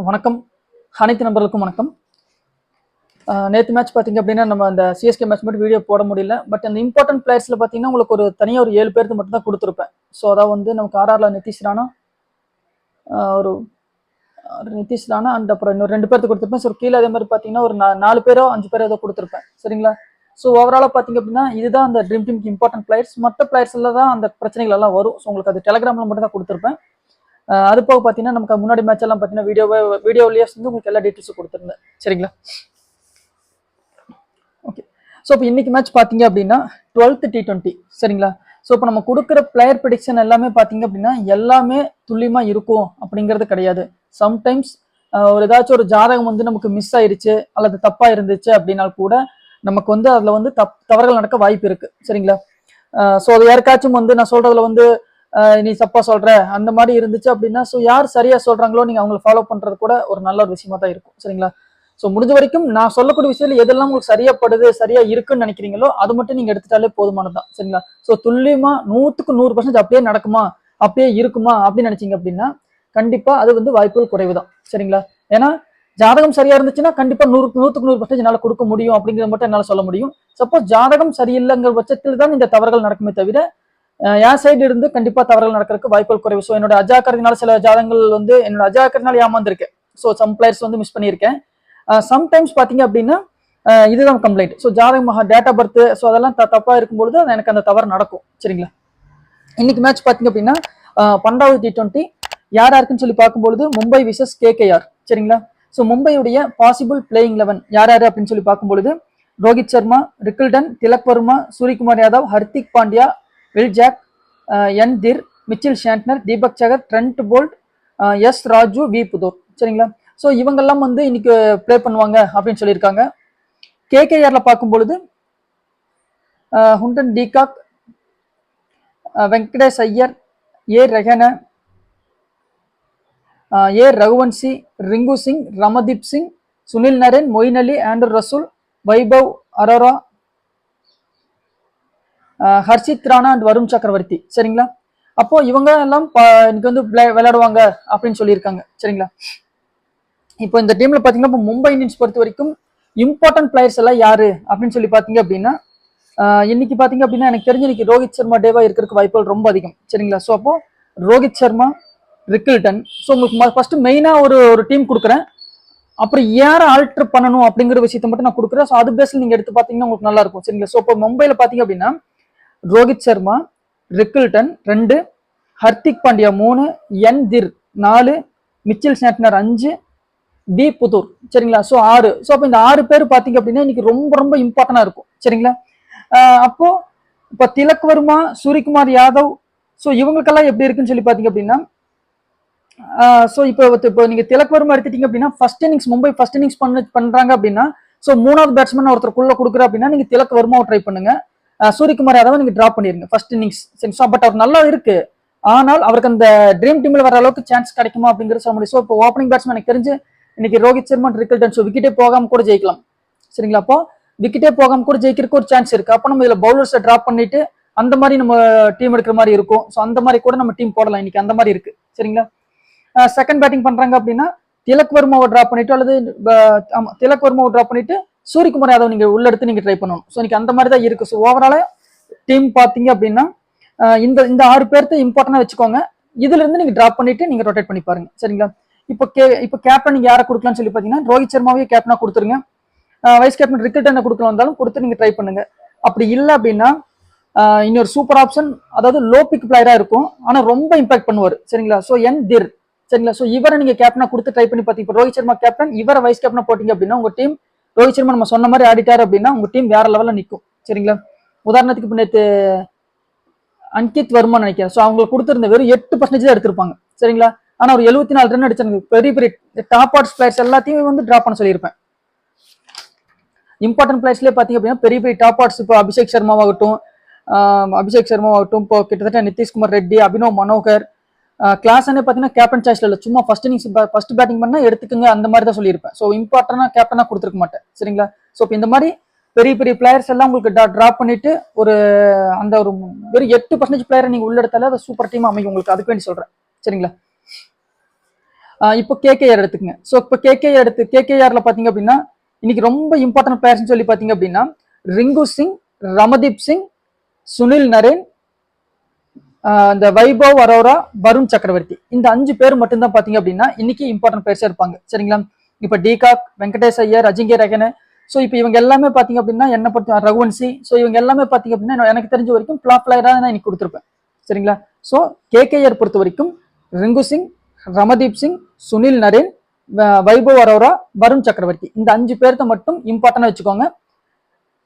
வணக்கம். அனைத்து நண்பர்களுக்கும் வணக்கம். நேற்று மேட்ச் பார்த்தீங்க அப்படின்னா நம்ம அந்த சிஎஸ்கே மேட்ச் மட்டும் வீடியோ போட முடியல. பட் அந்த இம்பார்ட்டன்ட் பிளேயர்ஸில் பார்த்தீங்கன்னா உங்களுக்கு ஒரு தனியாக ஒரு 7 பேருக்கு மட்டும் தான் கொடுத்துருப்பேன். ஸோ அதாவது வந்து நமக்கு ஆர்ஆர்ல நிதிஷ் ராணா, ஒரு நிதிஷ் ராணா அண்ட் அப்புறம் இன்னொரு 2 பேருக்கு கொடுத்துருப்பேன். ஸோ கீழே அதே மாதிரி பார்த்தீங்கன்னா ஒரு 4 பேரோ 5 பேரோ ஏதோ கொடுத்துருப்பேன். சரிங்களா? ஸோ ஓவராலாக பார்த்தீங்க அப்படின்னா இதுதான் அந்த ட்ரீம் டீமுக்கு இம்பார்ட்டன்ட் பிளேயர்ஸ். மற்ற பிளேயர்ஸில் தான் அந்த பிரச்சனைகள் எல்லாம் வரும். ஸோ உங்களுக்கு அது டெலிகிராமில் மட்டும் தான் கொடுத்துருப்பேன். அது போக பார்த்தீங்கன்னா நமக்கு முன்னாடி மேட்ச் எல்லாம் பார்த்தீங்கன்னா வீடியோவிலேயே வந்து உங்களுக்கு எல்லா டீட்டெயில்ஸும் கொடுத்துருந்தேன். சரிங்களா? ஓகே. ஸோ இப்போ இன்னைக்கு மேட்ச் பார்த்தீங்க அப்படின்னா 12th T20. சரிங்களா? ஸோ இப்போ நம்ம கொடுக்குற பிளேயர் ப்ரெடிக்ஷன் எல்லாமே பார்த்தீங்க அப்படின்னா எல்லாமே துல்லியமாக இருக்கும் அப்படிங்கிறது கிடையாது. சம்டைம்ஸ் ஒரு ஏதாச்சும் ஒரு ஜாதகம் வந்து நமக்கு மிஸ் ஆயிருச்சு அல்லது தப்பாக இருந்துச்சு அப்படின்னா கூட நமக்கு வந்து அதில் வந்து தவறுகள் நடக்க வாய்ப்பு இருக்கு. சரிங்களா? ஸோ அது யாருக்காச்சும் வந்து நான் சொல்றதுல வந்து நீ தப்பா சொல்ற அந்த மாதிரி இருந்துச்சு அப்படின்னா ஸோ யார் சரியா சொல்றாங்களோ நீங்க அவங்களை ஃபாலோ பண்றது கூட ஒரு நல்ல ஒரு விஷயமா தான் இருக்கும். சரிங்களா? ஸோ முடிஞ்ச வரைக்கும் நான் சொல்லக்கூடிய விஷயத்துல எதெல்லாம் உங்களுக்கு சரியாப்படுது சரியா இருக்குன்னு நினைக்கிறீங்களோ அது மட்டும் நீங்க எடுத்துட்டாலே போதுமானதுதான். சரிங்களா? ஸோ துல்லியமா 100% அப்படியே நடக்குமா அப்படியே இருக்குமா அப்படின்னு நினைச்சீங்க அப்படின்னா கண்டிப்பா அது வந்து வாய்ப்புகள் குறைவு தான். சரிங்களா? ஏன்னா ஜாதகம் சரியா இருந்துச்சுன்னா கண்டிப்பா 100% என்னால கொடுக்க முடியும் அப்படிங்கிறத மட்டும் என்னால சொல்ல முடியும். சப்போஸ் ஜாதகம் சரியில்லைங்கிற பட்சத்தில் தான் இந்த தவறுகள் நடக்குமே தவிர என் சைடு இருந்து கண்டிப்பா தவறுகள் நடக்கிறதுக்கு வாய்ப்புகள் குறைவு. ஸோ என்னோட அஜாக்கிரத்தினால சில ஜாதகங்கள் வந்து என்னோட அஜாக்கிரத்தினால ஏமாந்துருக்கேன். ஸோ சம் பிளேயர்ஸ் வந்து மிஸ் பண்ணியிருக்கேன். சம்டைம்ஸ் பார்த்தீங்க அப்படின்னா இதுதான் கம்ப்ளைண்ட். ஸோ ஜாதகம் டேட் ஆஃப் பர்த் ஸோ அதெல்லாம் தப்பா இருக்கும்பொழுது எனக்கு அந்த தவறு நடக்கும். சரிங்களா? இன்னைக்கு மேட்ச் பார்த்தீங்க அப்படின்னா 12வது T20 யார் யாருக்குன்னு சொல்லி பார்க்கும்பொழுது மும்பை விசஸ் கேகேஆர். சரிங்களா? ஸோ மும்பையுடைய பாசிபிள் பிளேயிங் 11 யார் யாரு அப்படின்னு சொல்லி பார்க்கும்பொழுது Rohit Sharma, Rickelton, Tilak Varma, Suryakumar Yadav, Hardik Pandya, Will Jacks, என் Dhir, Mitchell Santner, Deepak Chahar, Trent Boult, S Raju, V Puthur. சரிங்களா? ஸோ இவங்கெல்லாம் வந்து இன்னைக்கு பிளே பண்ணுவாங்க அப்படின்னு சொல்லியிருக்காங்க. கேகேஆர்ல பார்க்கும் பொழுது ஹுண்டன் டீகாக், வெங்கடேஷ் ஐயர், ஏ ரெஹன, ஏ ரகுவன்சி, ரிங்கு சிங், ரமதீப் சிங், சுனில் நரேன், மொயின் அலி, ஆண்டர் ரசூல், வைபவ் அரோரா, ஹர்ஷித் ராணா அண்ட் வருண் சக்கரவர்த்தி. சரிங்களா? அப்போ இவங்க எல்லாம் இன்னைக்கு வந்து விளையாடுவாங்க அப்படின்னு சொல்லியிருக்காங்க. சரிங்களா? இப்போ இந்த டீம்ல பாத்தீங்கன்னா இப்போ மும்பை இந்தியன்ஸ் பொறுத்த வரைக்கும் இம்பார்ட்டன்ட் பிளேயர்ஸ் எல்லாம் யாரு அப்படின்னு சொல்லி பாத்தீங்க அப்படின்னா இன்னைக்கு பாத்தீங்க அப்படின்னா எனக்கு தெரிஞ்சு இன்னைக்கு ரோஹித் சர்மா டேவா இருக்கிறதுக்கு வாய்ப்புகள் ரொம்ப அதிகம். சரிங்களா? ஸோ அப்போ ரோஹித் சர்மா, ரிக்கில்டன். ஸோ உங்களுக்கு ஃபர்ஸ்ட் மெயினா ஒரு டீம் கொடுக்குறேன். அப்புறம் யாரை ஆல்டர் பண்ணணும் அப்படிங்கிற விஷயத்த மட்டும் நான் கொடுக்குறேன். ஸோ அது பேஸ்ல நீங்க எடுத்து பாத்தீங்கன்னா உங்களுக்கு நல்லா இருக்கும். சரிங்களா? ஸோ இப்போ மும்பைல பாத்தீங்க அப்படின்னா ரோஹித் சர்மா, ரிக்கில்டன் 2, ஹர்திக் பாண்டியா 3, என் திர் 4, மிச்சில் ஷாண்ட்னர் 5, பி புதூர். சரிங்களா? ஸோ 6. ஸோ அப்போ இந்த 6 பேர் பார்த்தீங்க அப்படின்னா இன்னைக்கு ரொம்ப ரொம்ப இம்பார்ட்டண்டா இருக்கும். சரிங்களா? அப்போ இப்போ திலக் வர்மா, சூரியகுமார் யாதவ் ஸோ இவங்களுக்கெல்லாம் எப்படி இருக்குன்னு சொல்லி பார்த்தீங்க அப்படின்னா ஸோ இப்போ நீங்க திலக் வர்மா எடுத்துட்டீங்க அப்படின்னா first innings Mumbai first innings பண்றாங்க அப்படின்னா ஸோ 3வது பேட்ஸ்மேன் ஒருத்தருக்குள்ள கொடுக்குற அப்படின்னா நீங்க திலக் வர்மாவை ட்ரை பண்ணுங்க. சூரியகுமார் யாதவ் நீங்க டிராப் பண்ணிருங்க ஃபர்ஸ்ட் இன்னிங்ஸ். சரி, பட் அவர் நல்லா இருக்கு. ஆனால் அவருக்கு அந்த ட்ரீம் டீம்ல வர அளவுக்கு சான்ஸ் கிடைக்குமா அப்படிங்கிறது சொல்ல முடியும். ஸோ இப்போ ஓப்பனிங் பேட்ஸ்மேன் எனக்கு தெரிஞ்சு இன்னைக்கு ரோஹித் சர்மா, ரிக்கில்டன் ஸோ விக்கெட்டே போகாம கூட ஜெயிக்கலாம். சரிங்களா? அப்போ விக்கெட்டே போகாம கூட ஜெயிக்கிறதுக்கு ஒரு சான்ஸ் இருக்கு. அப்போ நம்ம இதுல பவுலர்ஸை டிராப் பண்ணிட்டு அந்த மாதிரி நம்ம டீம் எடுக்கிற மாதிரி இருக்கும். ஸோ அந்த மாதிரி கூட நம்ம டீம் போடலாம். இன்னைக்கு அந்த மாதிரி இருக்கு. சரிங்களா? செகண்ட் பேட்டிங் பண்றாங்க அப்படின்னா திலக் வர்மாவை டிராப் பண்ணிட்டு அல்லது திலக் வர்மாவை டிராப் பண்ணிட்டு சூரியகுமார் யாதவ் நீங்க உள்ள எடுத்து நீங்க ட்ரை பண்ணணும். ஸோ இன்னைக்கு அந்த மாதிரி தான் இருக்கு. ஸோ ஓவரால டீம் பாத்தீங்க அப்படின்னா இந்த 6 பேர்த்த இம்பார்ட்டன்டா வச்சுக்கோங்க. இதுல இருந்து நீங்க டிராப் பண்ணிட்டு நீங்க ரொட்டேட் பண்ணி பாருங்க. சரிங்களா? இப்போ கேப்டன் நீங்க யாரை கொடுக்கலாம்னு சொல்லி பாத்தீங்கன்னா ரோஹித் சர்மாவே கேப்டனா கொடுத்துருங்க. வைஸ் கேப்டன் ரிக்கில்டனை கொடுக்கலாம் இருந்தாலும் கொடுத்து நீங்க ட்ரை பண்ணுங்க. அப்படி இல்லை அப்படின்னா இன்னொரு சூப்பர் ஆப்ஷன் அதாவது லோ பிக் பிளேயரா இருக்கும் ஆனா ரொம்ப இம்பாக்ட் பண்ணுவார். சரிங்களா? ஸோ என் திர். சரிங்களா? ஸோ இவரை நீங்க கேப்டனா கொடுத்து ட்ரை பண்ணி பார்த்தீங்க. இப்போ ரோஹித் சர்மா கேப்டன், இவரை வைஸ் கேப்டனா போட்டீங்க அப்படின்னா உங்க டீம் ரோஹித் சர்மா நம்ம சொன்ன மாதிரி ஆடிட்டாரு அப்படின்னா உங்க டீம் வேற லெவல்ல நிற்கும். சரிங்களா? உதாரணத்துக்கு இப்போ நேற்று அன்கித் வர்மா நினைக்கிறேன். ஸோ அவங்களுக்கு கொடுத்துருந்த வெறும் 8% தான் எடுத்திருப்பாங்க. சரிங்களா? ஆனா ஒரு 74 ரன் அடிச்சாங்க. பெரிய பெரிய டாப் ஆர்ட்ஸ் பிளேயர்ஸ் எல்லாத்தையும் வந்து டிராப் பண்ண சொல்லியிருப்பேன். இம்பார்ட்டன்ட் பிளேயர்ஸ்லேயே பார்த்தீங்க அப்படின்னா பெரிய பெரிய டாப் ஆர்ட்ஸ் இப்போ அபிஷேக் சர்மாவாகட்டும் இப்போ கிட்டத்தட்ட நிதிஷ்குமார் ரெட்டி, அபினவ் மனோகர், கிளாஸ்னே பார்த்தீங்கன்னா கேப்டன் சாய்ஸ்ல இல்லை, சும்மா ஃபர்ஸ்ட் பேட்டிங் பண்ணா எடுத்துக்கங்க அந்த மாதிரி தான் சொல்லியிருப்பேன். ஸோ இம்பார்ட்டனா கேப்டனா கொடுத்துருக்க மாட்டேன். சரிங்களா? ஸோ இப்போ இந்த மாதிரி பெரிய பெரிய பிளேயர்ஸ் எல்லாம் உங்களுக்கு டிராப் பண்ணிட்டு ஒரு வெறும் 8% பிளேயரை நீங்க உள்ள எடுத்தாலே அது சூப்பர் டீம் அமையும் உங்களுக்கு. அதுக்கு வேண்டி சொல்றேன். சரிங்களா? இப்போ கேகேஆர் எடுத்துக்கங்க. ஸோ இப்போ கேகேஆர்ல பாத்தீங்க அப்படின்னா இன்னைக்கு ரொம்ப இம்பார்ட்டன்ட் பிளேயர்ஸ்னு சொல்லி பாத்தீங்க அப்படின்னா ரிங்கு சிங், ரமதீப் சிங், சுனில் நரேன், இந்த வைபவ் அரோரா, வருண் சக்கரவர்த்தி, இந்த 5 பேர் மட்டும்தான் பாத்தீங்க அப்படின்னா இன்னைக்கு இம்பார்ட்டன்ட் பிளேயர்ஸா இருப்பாங்க. சரிங்களா? இப்ப டிகாக், வெங்கடேஷ் ஐயர், அஜிங்கே ரகனே, ஸோ இப்போ இவங்க எல்லாமே பாத்தீங்க அப்படின்னா என்ன பொறுத்த ரகுவன்சி, ஸோ இவங்க எல்லாமே பாத்தீங்க அப்படின்னா எனக்கு தெரிஞ்ச வரைக்கும் பிளாப் பிளேயரா நான் இன்னைக்கு கொடுத்துருப்பேன். சரிங்களா? ஸோ கேகேஆர் பொறுத்த வரைக்கும் ரிங்கு சிங், ரமதீப் சிங், சுனில் நரேன், வைபவ் அரோரா, வருண் சக்கரவர்த்தி, இந்த 5 பேர்த்த மட்டும் இம்பார்ட்டன்டா வச்சுக்கோங்க.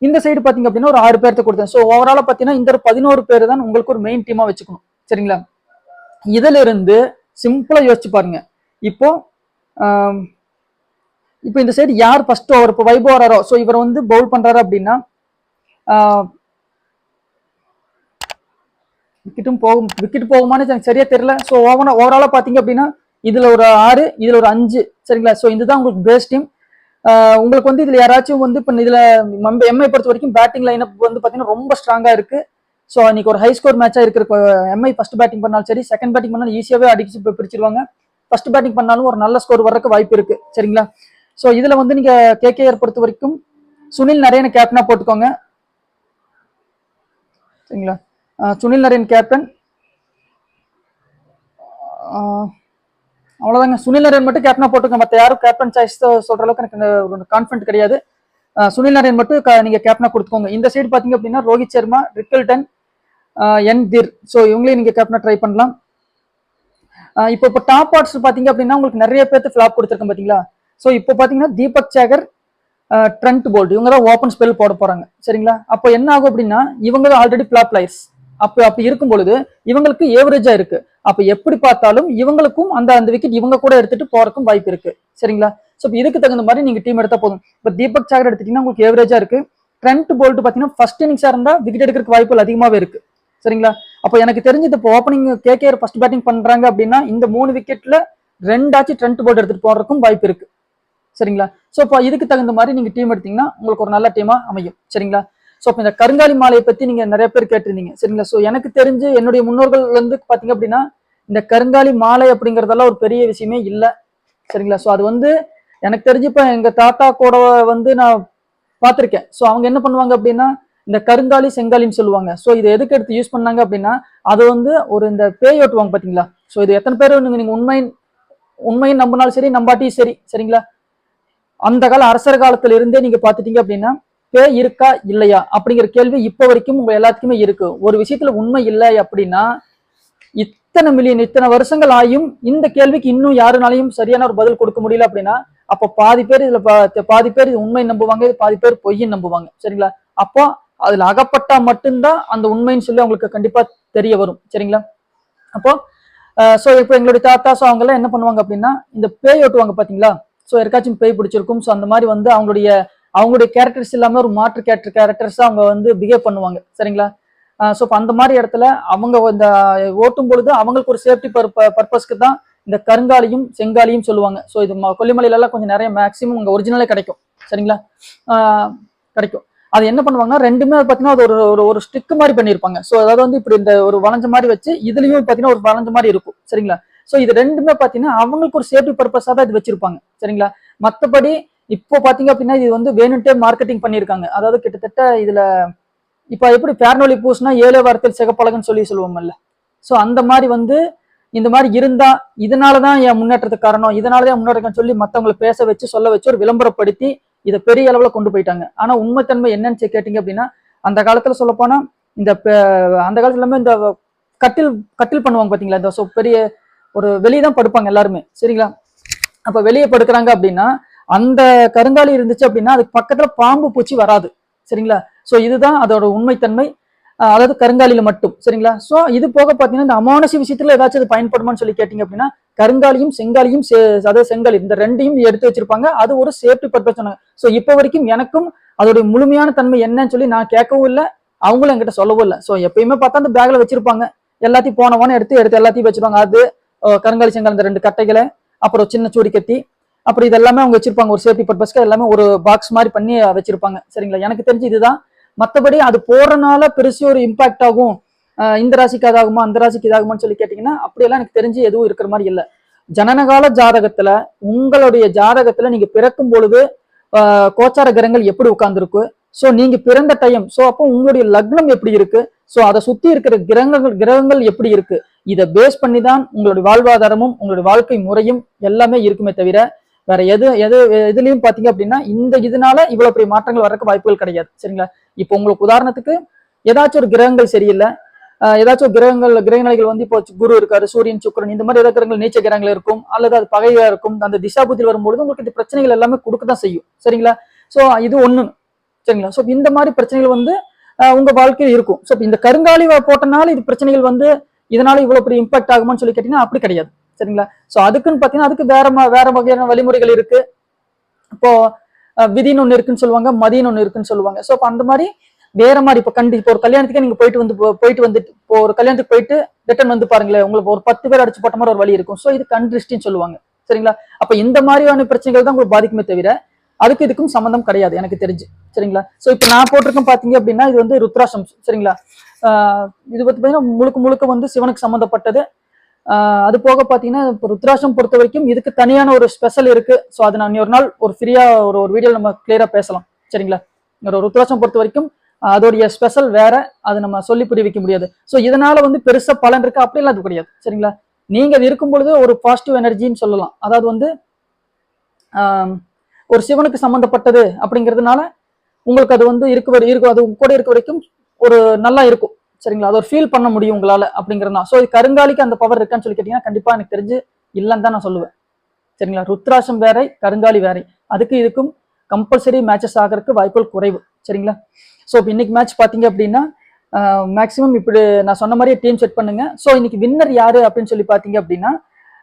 இந்த சைடு பாத்தீங்க அப்படின்னா ஒரு 6 பேர்த்த கொடுத்தேன். ஸோ ஓவராலா பாத்தீங்கன்னா இந்த 11 பேர் தான் உங்களுக்கு ஒரு மெயின் டீமா வச்சுக்கணும். சரிங்களா? இதுல இருந்து சிம்பிளா யோசிச்சு பாருங்க. இப்போ இப்போ இந்த சைடு யார் ஃபர்ஸ்ட் ஓவர், இப்போ வைபவ் அரோரா, ஸோ இவர் வந்து பவுல் பண்றாரு அப்படின்னா விக்கெட் போகுமான்னு எனக்கு சரியா தெரியல. ஸோ ஓவராலா பாத்தீங்க அப்படின்னா இதுல ஒரு 6, இதுல ஒரு 5. சரிங்களா? ஸோ இதுதான் உங்களுக்கு பேஸ் டீம். உங்களுக்கு வந்து இதுல யாராச்சும் வந்து இப்போ இதுல எம்ஐ பொறுத்த வரைக்கும் பேட்டிங் லைனப் வந்து பாத்தீங்கன்னா ரொம்ப ஸ்ட்ராங்கா இருக்கு. ஸோ இன்னைக்கு ஒரு ஹை ஸ்கோர் மேட்சா இருக்கு. எம்ஐ ஃபர்ஸ்ட் பேட்டிங் பண்ணாலும் சரி, செகண்ட் பேட்டிங் பண்ணாலும் ஈஸியாவே அடிச்சு பிரிச்சிருவாங்க. ஃபர்ஸ்ட் பேட்டிங் பண்ணாலும் ஒரு நல்ல ஸ்கோர் வர்றதுக்கு வாய்ப்பு இருக்கு. சரிங்களா? ஸோ இதுல வந்து நீங்க கேகேஆர் பொறுத்த வரைக்கும் சுனில் நரேன் கேப்டனா போட்டுக்கோங்க. சரிங்களா? சுனில் நரேன் கேப்டன். அவ்வளவுதாங்க. சுனில் நரேன் மட்டும் கேப்டனா போட்டுக்கோங்க. மற்ற யாரும் கேப்டன் சாய்ஸ் சொல்ற அளவுக்கு எனக்கு கான்ஃபிடன்ட் கிடையாது. சுனில் நரேன் மட்டும் நீங்க கேப்டனா கொடுத்துக்கோங்க. இந்த சைடு பாத்தீங்க அப்படின்னா ரோஹித் சர்மா, ரிக்கல்டன், என் திர், ஸோ இவங்களையும் நீங்க கேப்டனா ட்ரை பண்ணலாம். இப்போ டாப் ஆர்டர்ஸ் பாத்தீங்க அப்படின்னா உங்களுக்கு நிறைய பேர்த்து ஃபிளாப் கொடுத்துருக்கேன் பாத்தீங்களா? ஸோ இப்போ பாத்தீங்கன்னா தீபக் சேகர், ட்ரெண்ட் போல்ட், இவங்க தான் ஓப்பன் ஸ்பெல் போட போறாங்க. சரிங்களா? அப்போ என்ன ஆகும் அப்படின்னா இவங்க ஆல்ரெடி ஃபிளாப் பிளேயர்ஸ். அப்படி இருக்கும் பொழுது இவங்களுக்கு ஏவரேஜா இருக்கு. அப்ப எப்படி பார்த்தாலும் இவங்களுக்கும் அந்த விக்கெட் இவங்க கூட எடுத்துட்டு போறதுக்கும் வாய்ப்பு இருக்கு. சரிங்களா? ஸோ இதுக்கு தகுந்த மாதிரி நீங்க டீம் எடுத்தா போதும். இப்ப தீபக் சாகர் எடுத்துட்டீங்கன்னா உங்களுக்கு ஏவரேஜா இருக்கு. ட்ரெண்ட் போல்ட் பாத்தீங்கன்னா ஃபர்ஸ்ட் இன்னிங்ஸா இருந்தா விக்கெட் எடுக்கிறதுக்கு வாய்ப்புகள் அதிகமாவே இருக்கு. சரிங்களா? அப்போ எனக்கு தெரிஞ்சது இப்போ ஓப்பனிங் கேகேஆர் ஃபர்ஸ்ட் பேட்டிங் பண்றாங்க அப்படின்னா இந்த 3 விக்கெட்ல 2 ட்ரெண்ட் போல்ட் எடுத்துட்டு போறதுக்கும் வாய்ப்பு இருக்கு. சரிங்களா? ஸோ இப்போ இதுக்கு தகுந்த மாதிரி நீங்க டீம் எடுத்தீங்கன்னா உங்களுக்கு ஒரு நல்ல டீமா அமையும். சரிங்களா? ஸோ இப்போ இந்த கருங்காலி மாலையை பத்தி நீங்க நிறைய பேர் கேட்டிருந்தீங்க. சரிங்களா? ஸோ எனக்கு தெரிஞ்சு என்னுடைய முன்னோர்கள் வந்து பாத்தீங்க அப்படின்னா இந்த கருங்காலி மாலை அப்படிங்கறதெல்லாம் ஒரு பெரிய விஷயமே இல்லை. சரிங்களா? ஸோ அது வந்து எனக்கு தெரிஞ்சு இப்ப எங்க தாத்தா கூட வந்து நான் பார்த்திருக்கேன். ஸோ அவங்க என்ன பண்ணுவாங்க அப்படின்னா இந்த கருங்காலி செங்காலின்னு சொல்லுவாங்க. ஸோ இதை எதுக்கு எடுத்து யூஸ் பண்ணாங்க அப்படின்னா அது வந்து ஒரு இந்த பேய் ஓட்டுவாங்க பாத்தீங்களா? ஸோ இது எத்தனை பேர் நீங்க உண்மையும் நம்பினாலும் சரி, நம்பாட்டியும் சரி. சரிங்களா? அந்த கால அரசர் காலத்துல இருந்தே நீங்க பாத்துட்டீங்க அப்படின்னா பேய் இருக்கா இல்லையா அப்படிங்கிற கேள்வி இப்ப வரைக்கும் உங்க எல்லாத்துக்குமே இருக்கு. ஒரு விஷயத்துல உண்மை இல்லை அப்படின்னா இத்தனை மில்லியன் இத்தனை வருஷங்கள் ஆயும் இந்த கேள்விக்கு இன்னும் யாருனாலையும் சரியான ஒரு பதில் கொடுக்க முடியல அப்படின்னா அப்போ பாதி பேர் இது உண்மை நம்புவாங்க, பாதி பேர் பொய்யும் நம்புவாங்க. சரிங்களா? அப்போ அதுல அகப்பட்டா மட்டும்தான் அந்த உண்மைன்னு சொல்லி அவங்களுக்கு கண்டிப்பா தெரிய வரும். சரிங்களா? அப்போ ஸோ இப்போ எங்களுடைய தாத்தா ஸோ அவங்க எல்லாம் என்ன பண்ணுவாங்க அப்படின்னா இந்த பேய் ஓட்டுவாங்க பாத்தீங்களா? ஸோ யாருக்காச்சும் பேய் பிடிச்சிருக்கும். ஸோ அந்த மாதிரி வந்து அவங்களுடைய கேரக்டர்ஸ் இல்லாம ஒரு மாற்று கேரக்டர்ஸ் அவங்க வந்து பிஹேவ் பண்ணுவாங்க. சரிங்களா? ஸோ அந்த மாதிரி இடத்துல அவங்க இந்த ஓட்டும் பொழுது அவங்களுக்கு ஒரு சேஃப்டி பர்பஸ்க்கு தான் இந்த கருங்காலியும் செங்காலியும் சொல்லுவாங்க. ஸோ இது கொல்லிமலையில எல்லாம் கொஞ்சம் நிறைய மேக்சிமம் உங்க ஒரிஜினலே கிடைக்கும். சரிங்களா? கிடைக்கும். அது என்ன பண்ணுவாங்கன்னா ரெண்டுமே பாத்தீங்கன்னா அது ஒரு ஸ்டிக் மாதிரி பண்ணிருப்பாங்க. ஸோ அதாவது வந்து இப்படி இந்த ஒரு வளைஞ்ச மாதிரி வச்சு இதுலயும் பாத்தீங்கன்னா ஒரு வளைஞ்ச மாதிரி இருக்கும். சரிங்களா? ஸோ இது ரெண்டுமே பாத்தீங்கன்னா அவங்களுக்கு ஒரு சேஃப்டி பர்பஸா தான் இது வச்சிருப்பாங்க. சரிங்களா? மற்றபடி இப்போ பாத்தீங்க அப்படின்னா இது வந்து வேணும்ட்டே மார்க்கெட்டிங் பண்ணியிருக்காங்க. அதாவது கிட்டத்தட்ட இதுல இப்ப எப்படி பேர்னொலி பூசினா 7 வாரத்தில் சிகப்பழகுன்னு சொல்லுவோம்ல. ஸோ அந்த மாதிரி வந்து இந்த மாதிரி இருந்தா இதனாலதான் என் முன்னேற்றத்துக்கு காரணம், இதனாலதான் முன்னேற்றம் சொல்லி மத்தவங்களை பேச வச்சு சொல்ல வச்சு ஒரு விளம்பரப்படுத்தி இதை பெரிய அளவுல கொண்டு போயிட்டாங்க. ஆனா உண்மைத்தன்மை என்னன்னு கேட்டீங்க அப்படின்னா அந்த காலத்துல சொல்ல போனா அந்த காலத்துல எல்லாமே இந்த கட்டில் பண்ணுவாங்க பாத்தீங்களா? இந்த பெரிய ஒரு வெளியதான் படுப்பாங்க எல்லாருமே. சரிங்களா? அப்ப வெளியே படுக்கிறாங்க அப்படின்னா அந்த கருங்காலி இருந்துச்சு அப்படின்னா அதுக்கு பக்கத்துல பாம்பு பூச்சி வராது. சரிங்களா? சோ இதுதான் அதோட உண்மைத்தன்மை, அதாவது கருங்காலியில மட்டும். சரிங்களா? சோ இது போக பாத்தீங்கன்னா இந்த அமானுஷ விஷயத்துல ஏதாச்சும் அது பயன்படுமான்னு சொல்லி கேட்டீங்க அப்படின்னா கருங்காலியும் செங்காலியும் அதாவது செங்காலி இந்த ரெண்டையும் எடுத்து வச்சிருப்பாங்க. அது ஒரு சேஃப்டி பர்பஸ் சொன்னாங்க. சோ இப்ப வரைக்கும் எனக்கும் அதோட முழுமையான தன்மை என்னன்னு சொல்லி நான் கேட்கவும் இல்லை, அவங்களும் என்கிட்ட சொல்லவும் இல்லை. சோ எப்பயுமே பார்த்தா அந்த பேக்ல வச்சிருப்பாங்க, எல்லாத்தையும் போனவான்னு எடுத்து எல்லாத்தையும் வச்சிருவாங்க. அது கருங்காலி செங்கால் இந்த 2 கட்டைகளை, அப்புறம் சின்ன சூடி கத்தி, அப்புறம் இதெல்லாமே அவங்க வச்சிருப்பாங்க ஒரு சேஃப்டி பர்பஸ்க்கு. எல்லாமே ஒரு பாக்ஸ் மாதிரி பண்ணி வச்சிருப்பாங்க. சரிங்களா? எனக்கு தெரிஞ்சு இதுதான். மற்றபடி அது போறனால பெருசு ஒரு இம்பாக்ட் ஆகும், இந்த ராசிக்கு அதாகுமா அந்த ராசிக்கு இதாகுமான்னு சொல்லி கேட்டீங்கன்னா அப்படியெல்லாம் எனக்கு தெரிஞ்சு எதுவும் இருக்கிற மாதிரி இல்லை. ஜனனகால ஜாதகத்துல உங்களுடைய ஜாதகத்துல நீங்க பிறக்கும் பொழுது கோச்சார கிரகங்கள் எப்படி உட்கார்ந்துருக்கு, சோ நீங்க பிறந்த டைம், சோ அப்போ உங்களுடைய லக்னம் எப்படி இருக்கு, சோ அதை சுத்தி இருக்கிற கிரகங்கள் எப்படி இருக்கு, இதை பேஸ் பண்ணி தான் உங்களுடைய வாழ்வாதாரமும் உங்களுடைய வாழ்க்கை முறையும் எல்லாமே இருக்குமே தவிர வேற எதுலயும் பாத்தீங்க அப்படின்னா இதனால இவ்வளவு பெரிய மாற்றங்கள் வரக்கு வாய்ப்புகள் கிடையாது. சரிங்களா? இப்போ உங்களுக்கு உதாரணத்துக்கு ஏதாச்சும் ஒரு கிரகங்கள் சரியில்லை, ஏதாச்சும் கிரகநிலைகள் வந்து இப்போ குரு இருக்காரு, சூரியன், சுக்கிரன், இந்த மாதிரி ஏதாவது கிரகங்கள் நீச்ச கிரகங்கள் இருக்கும், அல்லது அது பகையா இருக்கும். அந்த திசாபுத்தியில் வரும்பொழுது உங்களுக்கு இந்த பிரச்சனைகள் எல்லாமே கொடுக்கதான் செய்யும். சரிங்களா? சோ இது ஒண்ணு. சரிங்களா? சோ இந்த மாதிரி பிரச்சனைகள் வந்து உங்க வாழ்க்கையில் இருக்கும். சோ இந்த கருங்காலி போட்டனால இது பிரச்சனைகள் வந்து இதனால இவ்வளவு பெரிய இம்பாக்ட் ஆகுமான்னு சொல்லி கேட்டீங்கன்னா அப்படி கிடையாது. சரிங்களா? சோ அதுக்குன்னு பாத்தீங்கன்னா அதுக்கு வேற வகையான வழிமுறைகள் இருக்கு. இப்போ விதின்னு ஒண்ணு இருக்குன்னு சொல்லுவாங்க, மதின்னு ஒண்ணு இருக்குன்னு சொல்லுவாங்க. சோ அந்த மாதிரி வேற மாதிரி இப்போ ஒரு கல்யாணத்துக்கே நீங்க போயிட்டு வந்துட்டு இப்போ ஒரு கல்யாணத்துக்கு போயிட்டு ரிட்டர்ன் வந்து பாருங்களேன், உங்களுக்கு ஒரு 10 பேர் அடிச்சு போட்ட மாதிரி ஒரு வழி இருக்கும். சோ இது கண் திருஷ்டின்னு சொல்லுவாங்க. சரிங்களா? அப்ப இந்த மாதிரியான பிரச்சனைகள் தான் உங்களுக்கு பாதிக்குமே தவிர அதுக்கு இதுக்கும் சம்பந்தம் கிடையாது எனக்கு தெரிஞ்சு. சரிங்களா? சோ இப்ப நான் போட்டிருக்கேன் பாத்தீங்க அப்படின்னா இது வந்து ருத்ராசம். சரிங்களா? இது பாத்தீங்கன்னா முழுக்க வந்து சிவனுக்கு சம்பந்தப்பட்டது. அது போக பாத்தீங்கன்னா இப்போ ருத்ராசம் பொறுத்த வரைக்கும் இதுக்கு தனியான ஒரு ஸ்பெஷல் இருக்கு. ஸோ அது நான் ஒரு நாள் ஒரு ஃப்ரீயா ஒரு வீடியோ நம்ம கிளியரா பேசலாம். சரிங்களா? ஒரு ருத்ராசம் பொறுத்த வரைக்கும் அதோடைய ஸ்பெஷல் வேற, அது நம்ம சொல்லி புரிய வைக்க முடியாது. ஸோ இதனால வந்து பெருசா பலன் இருக்கு அப்படிலாம் அது கிடையாது. சரிங்களா? நீங்க அது இருக்கும் பொழுது ஒரு பாசிட்டிவ் எனர்ஜின்னு சொல்லலாம். அதாவது வந்து ஒரு சிவனுக்கு சம்பந்தப்பட்டது அப்படிங்கிறதுனால உங்களுக்கு அது வந்து இருக்கும் அது கூட இருக்க வரைக்கும் ஒரு நல்லா இருக்கும். சரிங்களா? அதை ஒரு ஃபீல் பண்ண முடியும் உங்களால அப்படிங்கிறதுனா. ஸோ கருங்காலிக்கு அந்த பவர் இருக்கான்னு சொல்லி கேட்டீங்கன்னா கண்டிப்பா எனக்கு தெரிஞ்சு இல்லைன்னு தான் நான் சொல்லுவேன். சரிங்களா? ருத்ராசம் வேற, கருங்காலி வேற, அதுக்கு இதுக்கும் கம்பல்சரி மேட்சஸ் ஆகிறதுக்கு வாய்ப்புகள் குறைவு. சரிங்களா? ஸோ இப்போ இன்னைக்கு மேட்ச் பாத்தீங்க அப்படின்னா மேக்சிமம் இப்படி நான் சொன்ன மாதிரி டீம் செட் பண்ணுங்க. ஸோ இன்னைக்கு வின்னர் யாரு அப்படின்னு சொல்லி பாத்தீங்க அப்படின்னா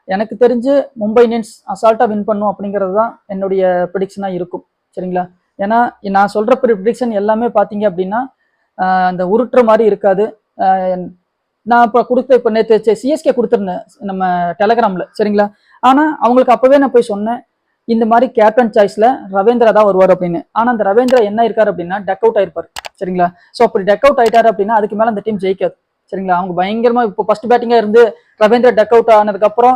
எனக்கு தெரிஞ்சு மும்பை இந்தியன்ஸ் அசால்ட்டா வின் பண்ணும் அப்படிங்கிறது தான் என்னுடைய ப்ரிடிக்ஷனா இருக்கும். சரிங்களா? ஏன்னா நான் சொல்ற ப்ரிடிக்ஷன் எல்லாமே பாத்தீங்க அப்படின்னா அந்த உருட்டுற மாதிரி இருக்காது. நான் இப்போ நேற்று சிஎஸ்கே கொடுத்துருந்தேன் நம்ம டெலகிராம்ல. சரிங்களா? ஆனா அவங்களுக்கு அப்பவே நான் போய் சொன்னேன் இந்த மாதிரி கேப்டன் சாய்ஸ்ல ரவீந்திரா தான் வருவார் அப்படின்னு. ஆனா அந்த ரவீந்திரா என்ன இருக்காரு அப்படின்னா டக் அவுட் ஆயிருப்பாரு. சரிங்களா? ஸோ அப்படி டக் அவுட் ஆயிட்டாரு அப்படின்னா அதுக்கு மேல அந்த டீம் ஜெயிக்காது. சரிங்களா? அவங்க பயங்கரமா இப்போ ஃபர்ஸ்ட் பேட்டிங்கா இருந்து ரவீந்திரா டக் அவுட் ஆனதுக்கு அப்புறம்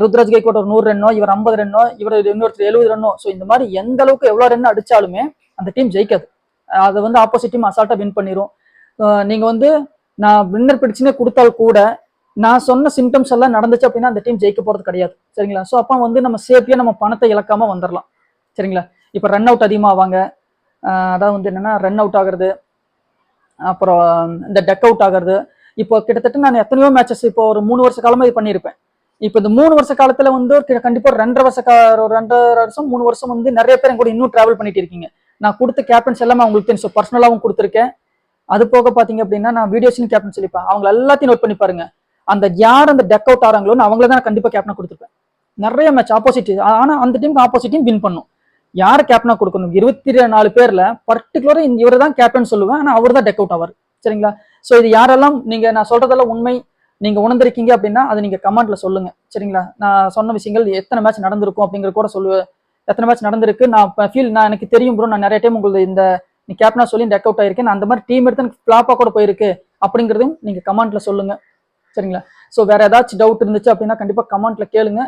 ருத்ராஜ் கைக்கோட் ஒரு 100 ரன்னோ, இவர் 50 ரன்னோ, இவர் இன்னொருத்தர் 70 ரன்னோ, ஸோ இந்த மாதிரி எந்த அளவுக்கு எவ்வளவு ரன் அடிச்சாலுமே அந்த டீம் ஜெயிக்காது. அதை வந்து ஆப்போசிட் டீம் அசால்ட்டா வின் பண்ணிரும். நீங்க வந்து நான் வின்னர் பிடிச்சுனே கொடுத்தால் கூட நான் சொன்ன சிம்டம்ஸ் எல்லாம் நடந்துச்சு அப்படின்னா அந்த டீம் ஜெயிக்க போறது கிடையாது. சரிங்களா? ஸோ அப்போ வந்து நம்ம சேஃப்டியா நம்ம பணத்தை இழக்காம வந்துடலாம். சரிங்களா? இப்போ ரன் அவுட் அதிகமாவாங்க, அதாவது வந்து என்னன்னா ரன் அவுட் ஆகுறது, அப்புறம் இந்த டக் அவுட் ஆகுறது. இப்போ கிட்டத்தட்ட நான் எத்தனையோ மேட்சஸ் இப்போ ஒரு 3 வருஷ காலமா இது பண்ணியிருப்பேன். இப்போ இந்த 3 வருஷ காலத்துல வந்து கண்டிப்பா 2.5 வருஷம் 3 வருஷம் வந்து நிறைய பேர் கூட இன்னும் டிராவல் பண்ணிட்டு இருக்கீங்க. நான் கொடுத்த கேப்டன்ஸ் எல்லாமே அவங்களுக்கு தெரியும். பர்சனலாவும் கொடுத்துருக்கேன். அது போக பாத்தீங்க அப்படின்னா நான் வீடியோஸ்னு கேப்டன் சொல்லிப்பேன். அவங்க எல்லாத்தையும் நோட் பண்ணி பாருங்க. அந்த யார் அந்த டக் அவுட் ஆறாங்களோன்னு அவங்கள தான் கண்டிப்பா கேப்டனா கொடுத்துருப்பேன். நிறைய மேட்ச் ஆப்போசிட், ஆனா அந்த டீமுக்கு ஆப்போசிட் டீம் வின் பண்ணும். யார் கேப்டனா கொடுக்கணும்? 24 பேர்ல பர்டிகுலரா இவரை தான் கேப்டன் சொல்லுவேன். ஆனா அவர் தான் டக் அவுட் ஆவார். சரிங்களா? சோ இது யாரெல்லாம் நீங்க நான் சொல்றதெல்லாம் உண்மை நீங்க உணர்ந்திருக்கீங்க அப்படின்னா அதை நீங்க கமெண்ட்ல சொல்லுங்க. சரிங்களா? நான் சொன்ன விஷயங்கள் எத்தனை மேட்ச் நடந்திருக்கும் அப்படிங்கிற கூட சொல்லுவேன். எத்தனை மேட்ச் நடந்திருக்கு நான் எனக்கு தெரியும் ப்ரோ. நான் நிறைய டைம் உங்களுக்கு இந்த நீ கேப்டனா சொல்லி டக் அவுட் ஆயிருக்கேன், அந்த மாதிரி டீம் எடுத்து எனக்கு ஃபிளாப்பா கூட போயிருக்கு அப்படிங்கிறதையும் நீங்க கமெண்ட்ல சொல்லுங்க. சரிங்களா? ஸோ வேற ஏதாச்சும் டவுட் இருந்துச்சு அப்படின்னா கண்டிப்பா கமெண்ட்ல கேளுங்க.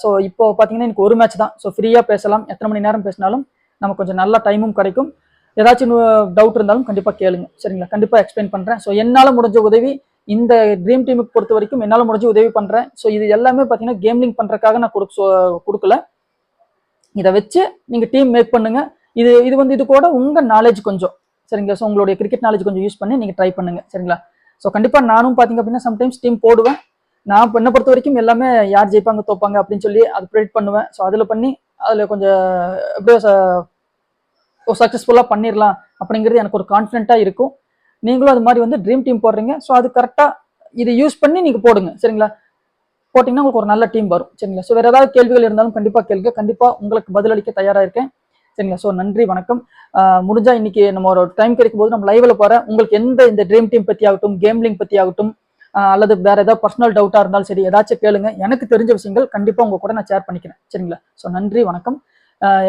ஸோ இப்போ பாத்தீங்கன்னா எனக்கு ஒரு மேட்ச் தான். ஸோ ஃப்ரீயா பேசலாம், எத்தனை மணி நேரம் பேசினாலும் நமக்கு கொஞ்சம் நல்ல டைமும் கிடைக்கும். ஏதாச்சும் டவுட் இருந்தாலும் கண்டிப்பா கேளுங்க. சரிங்களா? கண்டிப்பா எக்ஸ்பிளைன் பண்றேன். ஸோ என்னால முடிஞ்ச உதவி இந்த ட்ரீம் டீமுக்கு பொறுத்த வரைக்கும் என்னால முடிஞ்ச உதவி பண்றேன். ஸோ இது எல்லாமே பாத்தீங்கன்னா கேம்லிங் பண்றதுக்காக நான் கொடுக்கல. இதை வச்சு நீங்க டீம் மேக் பண்ணுங்க. இது வந்து இது கூட உங்க நாலேஜ் கொஞ்சம் சரிங்களா? ஸோ உங்களுடைய கிரிக்கெட் நாலேஜ் கொஞ்சம் யூஸ் பண்ணி நீங்க ட்ரை பண்ணுங்க. சரிங்களா? ஸோ கண்டிப்பா நானும் பாத்தீங்க அப்படின்னா சம்டைம்ஸ் டீம் போடுவேன். நான் என்னை பொறுத்த வரைக்கும் எல்லாமே யார் ஜெயிப்பாங்க தோப்பாங்க அப்படின்னு சொல்லி அது ப்ரெடிக்ட் பண்ணுவேன். ஸோ அதுல பண்ணி அதுல கொஞ்சம் எப்படியோ சக்சஸ்ஃபுல்லா பண்ணிடலாம் அப்படிங்கிறது எனக்கு ஒரு கான்ஃபிடென்ட்டா இருக்கும். நீங்களும் அது மாதிரி வந்து ட்ரீம் டீம் போடுறீங்க. ஸோ அது கரெக்டா இதை யூஸ் பண்ணி நீங்க போடுங்க. சரிங்களா? போட்டீங்கன்னா உங்களுக்கு ஒரு நல்ல டீம் வரும். சரிங்களா? ஸோ வேற ஏதாவது கேள்விகள் இருந்தாலும் கண்டிப்பா கேளுங்க. கண்டிப்பா உங்களுக்கு பதிலளிக்க தயாரா இருக்கேன். சரிங்களா? ஸோ நன்றி, வணக்கம். முடிஞ்சா இன்னைக்கு நம்ம ஒரு டைம் கிடைக்கும் போது நம்ம லைவ்ல போறேன். உங்களுக்கு இந்த ட்ரீம் டீம் பத்தி ஆகட்டும், கேம்லிங் பத்தி ஆகட்டும், அல்லது வேற ஏதாவது பர்சனல் டவுட்டா இருந்தாலும் சரி ஏதாச்சும் கேளுங்க. எனக்கு தெரிஞ்ச விஷயங்கள் கண்டிப்பா உங்க கூட நான் ஷேர் பண்ணிக்கிறேன். சரிங்களா? ஸோ நன்றி, வணக்கம்.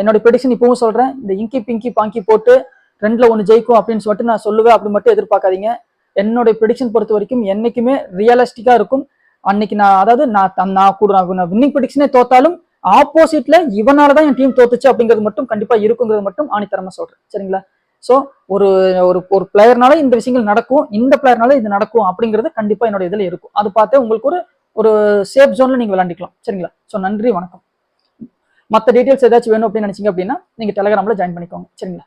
என்னோட ப்ரெடிக்ஷன் இப்பவும் சொல்றேன். இந்த இங்கி பிங்கி பாங்கி போட்டு 2ல 1 ஜெயிக்கும் அப்படின்னு சொல்லிட்டு நான் சொல்லுவேன் அப்படி மட்டும் எதிர்பார்க்காதீங்க. என்னோட ப்ரெடிக்ஷன் பொறுத்த வரைக்கும் என்னைக்குமே ரியலிஸ்டிக்கா இருக்கும். அன்னைக்கு நான் அதாவது நான் வின்னிங் ப்ரெடிக்ஷனே தோத்தாலும் ஆப்போசிட்ல இவனாலதான் என் டீம் தோத்துச்சு அப்படிங்கிறது மட்டும் கண்டிப்பா இருக்குங்கிறது மட்டும் ஆணித்தரமா சொல்றேன். சரிங்களா? சோ ஒரு ஒரு ஒரு பிளேயர்னால இந்த விஷயங்கள் நடக்கும், இந்த பிளேயர்னால இது நடக்கும் அப்படிங்கிறது கண்டிப்பா என்னோட இதுல இருக்கும். அது பார்த்து உங்களுக்கு ஒரு ஒரு சேஃப் ஜோன்ல நீங்க விளையாண்டிக்கலாம். சரிங்களா? சோ நன்றி, வணக்கம். மற்ற டீடைல்ஸ் ஏதாச்சும் வேணும் அப்படின்னு நினைச்சீங்க அப்படின்னா நீங்க டெலிகிராம்ல ஜாயின் பண்ணிக்கோங்க. சரிங்களா?